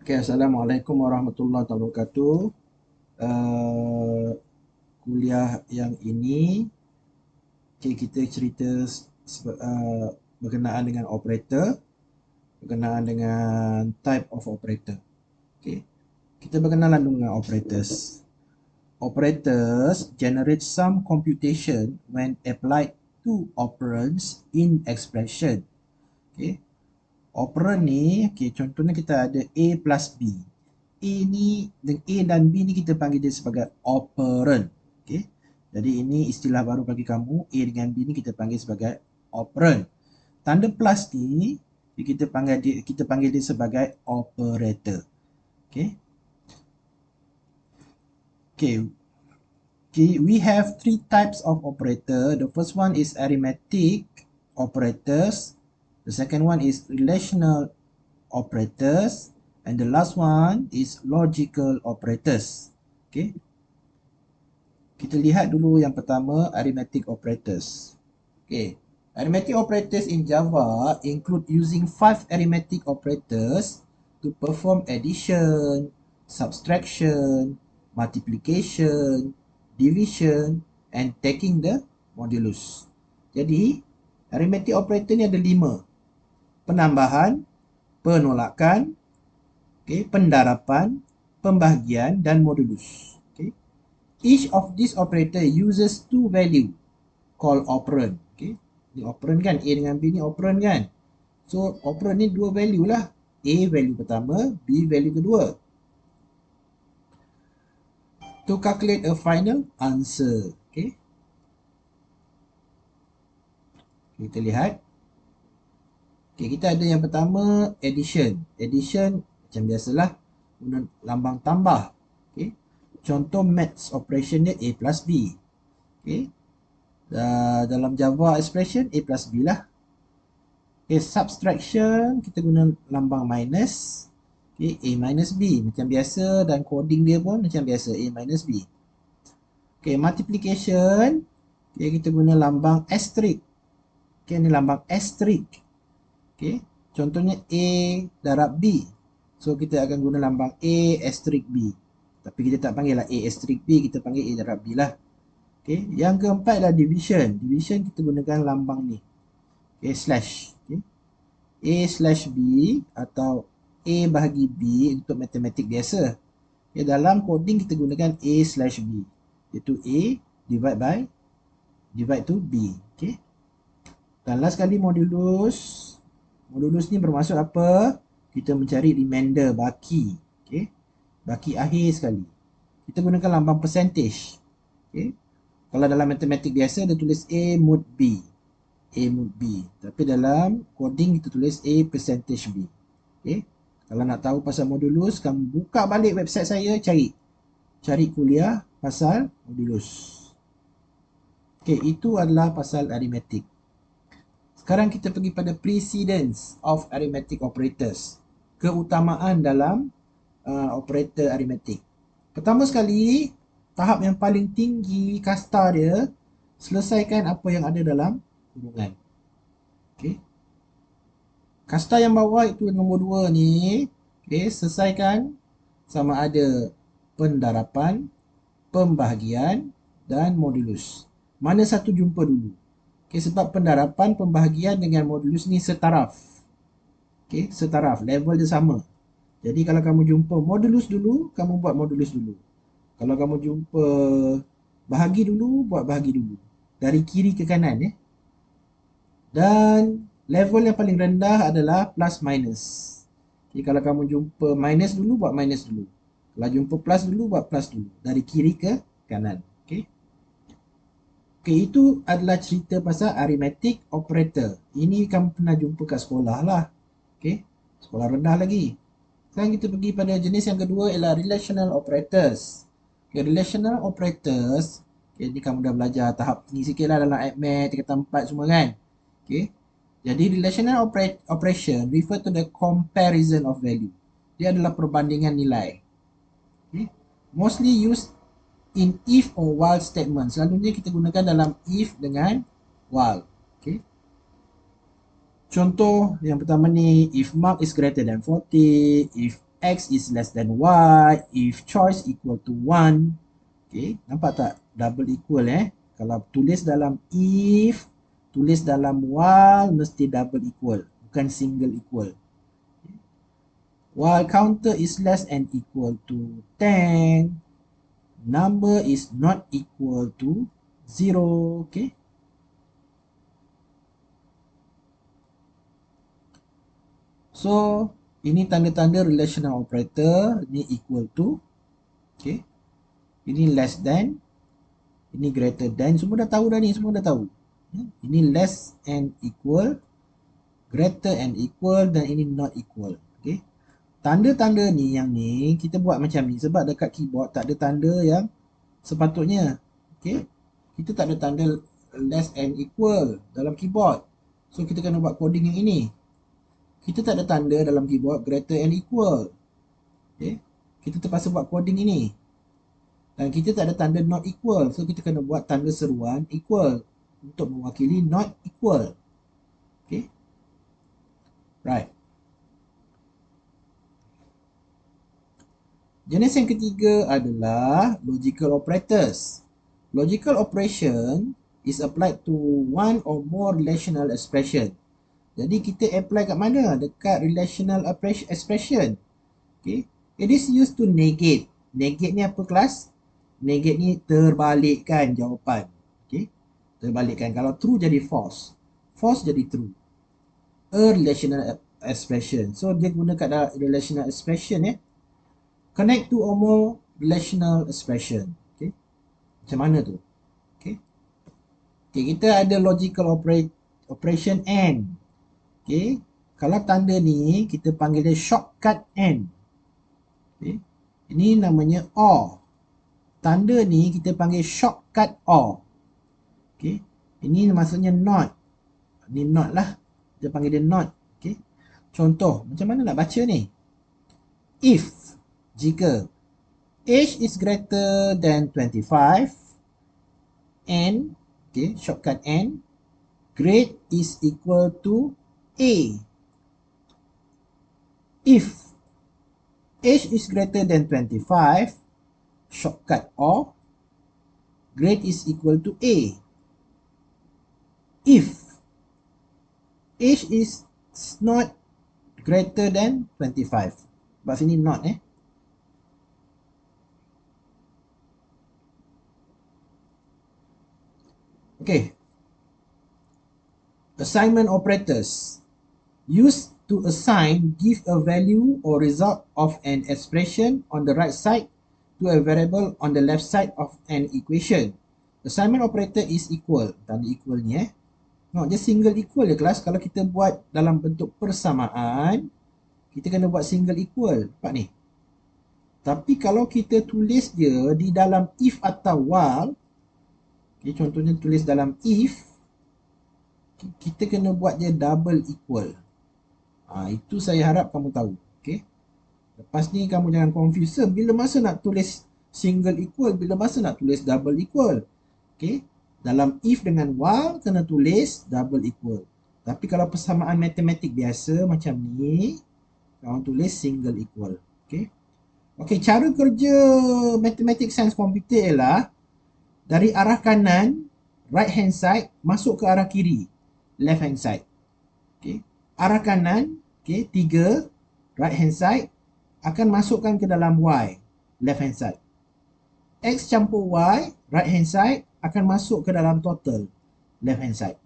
Okay, Assalamualaikum warahmatullahi wabarakatuh. Uh, Kuliah yang ini, kita cerita berkenaan dengan operator, berkenaan dengan type of operator. Okay. Kita berkenalan dulu dengan operators. Operators generate some computation when applied to operands in expression. Okay. Operand ni, okay, contohnya kita ada A plus B. A dan B ni kita panggil dia sebagai operand. Okay. Jadi ini istilah baru bagi kamu. A dengan B ni kita panggil sebagai operand. Tanda plus ni kita panggil dia sebagai operator. Okay. Okay. Okay, we have three types of operator. The first one is arithmetic operators. The second one is relational operators. And the last one is logical operators. Okay. Kita lihat dulu yang pertama, arithmetic operators. Okay. Arithmetic operators in Java include using 5 arithmetic operators to perform addition, subtraction, multiplication, division, and taking the modulus. Jadi, arithmetic operator ni ada 5. Penambahan, penolakan, okay, pendarapan, pembahagian, dan modulus. Okay. Each of these operator uses two value called operand. Okay. Ni operand kan, A dengan B ni operand kan. So, operand ni dua value lah. A value pertama, B value kedua. To calculate a final answer. Okay. Kita lihat. Okay, kita ada yang pertama, addition. Addition, macam biasalah, guna lambang tambah. Okay. Contoh maths operation dia A plus B. Okay. Dalam Java expression A plus B lah. Okay, subtraction kita guna lambang minus. Okay, A minus B macam biasa, dan coding dia pun macam biasa, A minus B. Okay, multiplication, okay, kita guna lambang asterisk. Okay, ni lambang asterisk. Okay, contohnya A darab B. So, kita akan guna lambang A asterisk B. Tapi kita tak panggil lah A asterisk B, kita panggil A darab B lah. Okay, yang keempat adalah division. Division kita gunakan lambang ni. Okay, slash. Okay. A slash B atau A bahagi B untuk matematik biasa. Okay, dalam coding kita gunakan A slash B. Iaitu A divide to B. Okay. Dan last kali modulus. Modulus ni bermaksud apa? Kita mencari remainder, baki. Okay. Baki akhir sekali. Kita gunakan lambang percentage. Okay. Kalau dalam matematik biasa dia tulis A mod B. A mod B. Tapi dalam coding kita tulis A percentage B. Okay. Kalau nak tahu pasal modulus, kamu buka balik website saya, cari kuliah pasal modulus. Okay, itu adalah pasal arithmetic. Sekarang kita pergi pada precedence of arithmetic operators. Keutamaan dalam operator arithmetic. Pertama sekali, tahap yang paling tinggi kasta dia, selesaikan apa yang ada dalam kurungan. Okay. Kasta yang bawah itu nombor 2 ni, okay, selesaikan sama ada pendarapan, pembahagian, dan modulus. Mana satu jumpa dulu? Okay, sebab pendarapan, pembahagian dengan modulus ni setaraf. Okay, setaraf, level dia sama. Jadi kalau kamu jumpa modulus dulu, kamu buat modulus dulu. Kalau kamu jumpa bahagi dulu, buat bahagi dulu. Dari kiri ke kanan ya. Dan level yang paling rendah adalah plus minus. Jadi kalau kamu jumpa minus dulu, buat minus dulu. Kalau jumpa plus dulu, buat plus dulu. Dari kiri ke kanan. Okay. Okay, itu adalah cerita pasal arithmetic operator. Ini kamu pernah jumpa kat sekolah lah. Okay. Sekolah rendah lagi. Sekarang kita pergi pada jenis yang kedua ialah relational operators. Okay, relational operators. Okay, ni kamu dah belajar tahap tinggi sikit lah dalam AppMath, tingkatan 4 semua kan. Okay. Jadi relational operation refer to the comparison of value. Dia adalah perbandingan nilai. Okay. Mostly used in if or while statement. Selalunya kita gunakan dalam if dengan while. Okay. Contoh yang pertama ni, if Mark is greater than 40, if X is less than Y, if choice equal to 1. Okay, nampak tak? Double equal Kalau tulis dalam if, tulis dalam while, mesti double equal, bukan single equal. While counter is less than equal to 10, number is not equal to 0. Okay. So, ini tanda-tanda relational operator. Ini equal to. Okay. Ini less than. Ini greater than. Semua dah tahu dah ni. Semua dah tahu. Ini less and equal. Greater and equal. Dan ini not equal. Okay. Tanda-tanda ni yang ni kita buat macam ni. Sebab dekat keyboard tak ada tanda yang sepatutnya. Okay. Kita tak ada tanda less and equal dalam keyboard. So, kita kena buat coding yang ini. Kita tak ada tanda dalam keyboard greater and equal. Okay. Kita terpaksa buat coding ini. Dan kita tak ada tanda not equal. So, kita kena buat tanda seruan equal untuk mewakili not equal. Okay. Right. Jenis yang ketiga adalah logical operators. Logical operation is applied to one or more relational expression. Jadi kita apply kat mana? Dekat relational expression. Okay. It is used to negate. Negate ni apa kelas? Negate ni terbalikkan jawapan. Okay. Terbalikkan. Kalau true jadi false. False jadi true. A relational expression. So dia guna kat relational expression Connect two or more relational expression. Okay. Macam mana tu? Okay. Okay, kita ada logical operation AND. Okay. Kalau tanda ni, kita panggil dia shortcut AND. Okay. Ini namanya OR. Tanda ni, kita panggil shortcut OR. Okay. Ini maksudnya NOT. Ini NOT lah. Kita panggil dia NOT. Okay. Contoh, macam mana nak baca ni? If, jika age is greater than 25, and, okay, shortcut and, grade is equal to A. If age is greater than 25, shortcut or, grade is equal to A. If age is not greater than 25. Sebab sini not Okay. Assignment operators. Used to assign, give a value or result of an expression on the right side to a variable on the left side of an equation. Assignment operator is equal. Tanda equal ni No, dia single equal je kelas. Kalau kita buat dalam bentuk persamaan, kita kena buat single equal. Nampak ni? Tapi kalau kita tulis dia di dalam if atau while, okay, contohnya tulis dalam if, kita kena buat dia double equal. Itu saya harap kamu tahu. Okay. Lepas ni kamu jangan confuse. Bila masa nak tulis single equal, bila masa nak tulis double equal. Okay. Dalam if dengan while kena tulis double equal. Tapi kalau persamaan matematik biasa macam ni, kamu tulis single equal. Okay. Okay, cara kerja mathematics science komputer ialah dari arah kanan, right hand side, masuk ke arah kiri, left hand side. Okay. Arah kanan, okay, 3, right hand side, akan masukkan ke dalam Y, left hand side. X campur Y, right hand side, akan masuk ke dalam total, left hand side.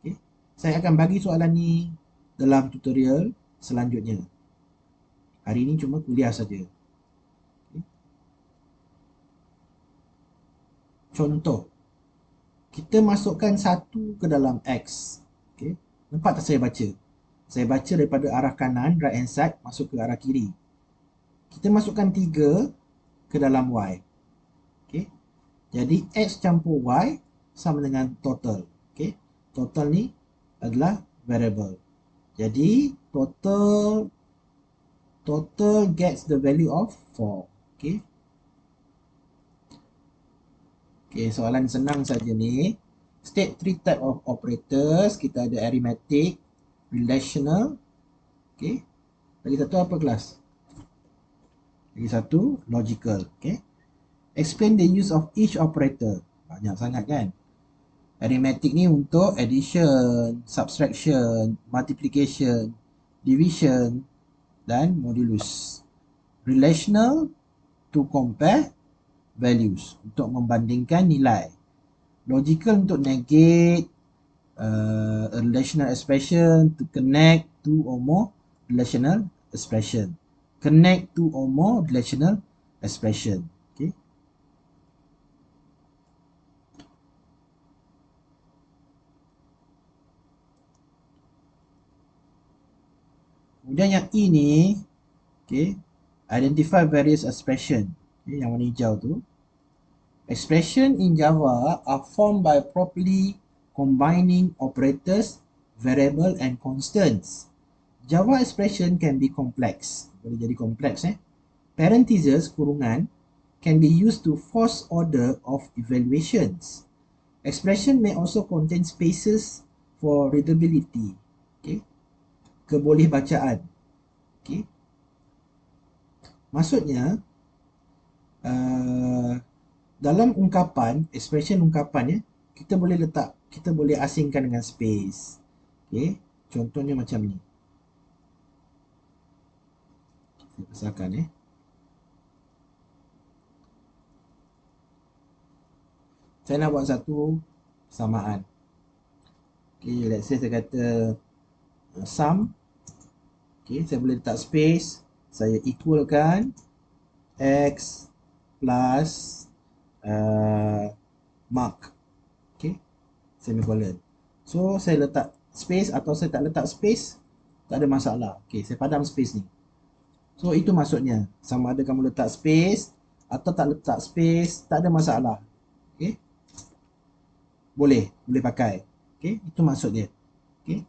Okay. Saya akan bagi soalan ni dalam tutorial selanjutnya. Hari ini cuma kuliah saja. Okay. Contoh, kita masukkan 1 ke dalam X. Okay. Nampak tak saya baca? Saya baca daripada arah kanan, right hand side, masuk ke arah kiri. Kita masukkan 3 ke dalam Y. Okay. Jadi, X campur Y sama dengan total. Okay. Total ni adalah variable. Jadi, total gets the value of 4. Okay. Okay, soalan senang saja ni. State 3 type of operators. Kita ada arithmetic, relational. Okay. Lagi satu apa kelas? Lagi satu, logical. Okay. Explain the use of each operator. Banyak sangat kan? Arithmetic ni untuk addition, subtraction, multiplication, division dan modulus. Relational to compare values, untuk membandingkan nilai. Logical untuk negate a relational expression, to connect two or more relational expression. Connect two or more relational expression. Okay. Kemudian yang E ni, okay, identify various expression. Okay, yang warna hijau tu. Expression in Java are formed by properly combining operators, variable and constants. Java expression can be complex. Boleh jadi kompleks Parentheses, kurungan, can be used to force order of evaluations. Expression may also contain spaces for readability. Okay. Kebolehbacaan. Okay. Maksudnya, dalam ungkapan, expression ungkapan kita boleh asingkan dengan space. Okay. Contohnya macam ni. Saya besarkan Saya nak buat satu persamaan. Okay, let's say saya kata sum. Okay, saya boleh letak space. Saya equalkan x plus mark. Okay, semicolon. So, saya letak space atau saya tak letak space, tak ada masalah. Okay, saya padam space ni. So, itu maksudnya. Sama ada kamu letak space atau tak letak space, tak ada masalah. Okay, boleh pakai. Okay, itu maksud dia. Okay.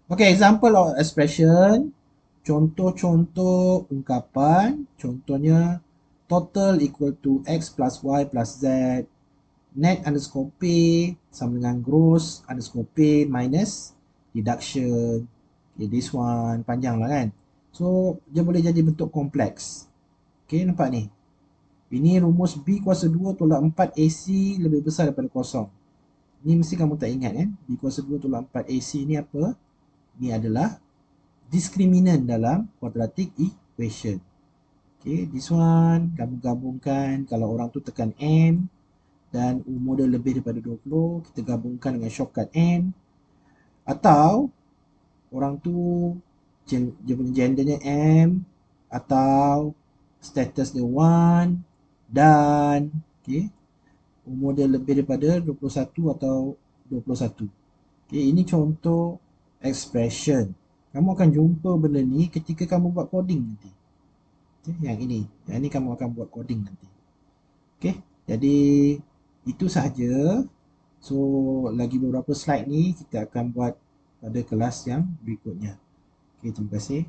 Okay, example of expression. Contoh-contoh ungkapan. Contohnya, total equal to x plus y plus z. Net underscore p sama dengan gross underscore p minus deduction. Okay, this one panjang lah kan. So, dia boleh jadi bentuk kompleks. Okay, nampak ni. Ini rumus B kuasa 2 tolak 4 AC lebih besar daripada kosong. Ni mesti kamu tak ingat kan. B kuasa 2 tolak 4 AC ni apa? Ni adalah diskriminan dalam quadratic equation. Okay, this one kamu gabungkan. Kalau orang tu tekan M dan umur dia lebih daripada 20, kita gabungkan dengan shortcut N. Atau orang tu dia punya gendernya M, atau status dia 1 dan umur dia lebih daripada 21 atau 21. Ini contoh expression. Kamu akan jumpa benda ni ketika kamu buat coding nanti. Yang ini kamu akan buat coding nanti. Jadi itu sahaja. So, lagi beberapa slide ni kita akan buat pada kelas yang berikutnya. Terima kasih.